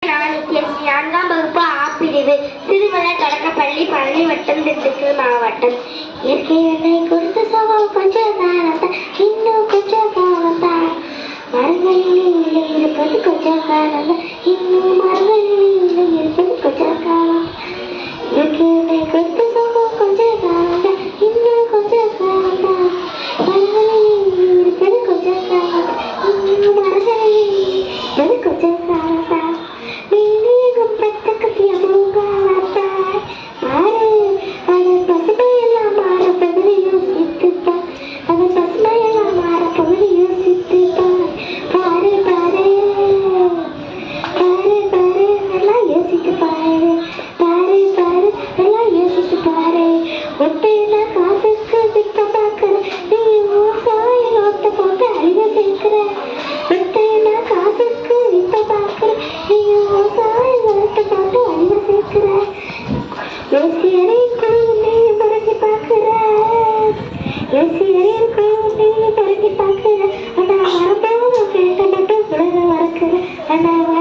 4ஆம் வகுப்பு ஆ பிரிவு சிறுமலை தொடக்கப்பள்ளி பழனி வட்டம் திண்டுக்கல் மாவட்டம். இயற்கை என்னை கொடுத்த சோகம் கொஞ்சம் காலத்தான், இன்னும் கொஞ்சம் காலத்தான். மரங்களிலே இல்லை இருப்பது கொஞ்சம் காலம்தான், இன்னும் மரங்களிலே இல்லை இருப்பது கொஞ்சம் காலம். இயற்கை என்னை கொடுத்த சோகம் கொஞ்சம் காலம்தான், இன்னும் கொஞ்சம் காலம்தான். மரங்களிலே இருப்பது கொஞ்சம் காலம், இன்னும் மரங்களிலே இருப்பது கொஞ்சம் காலம்தான். And I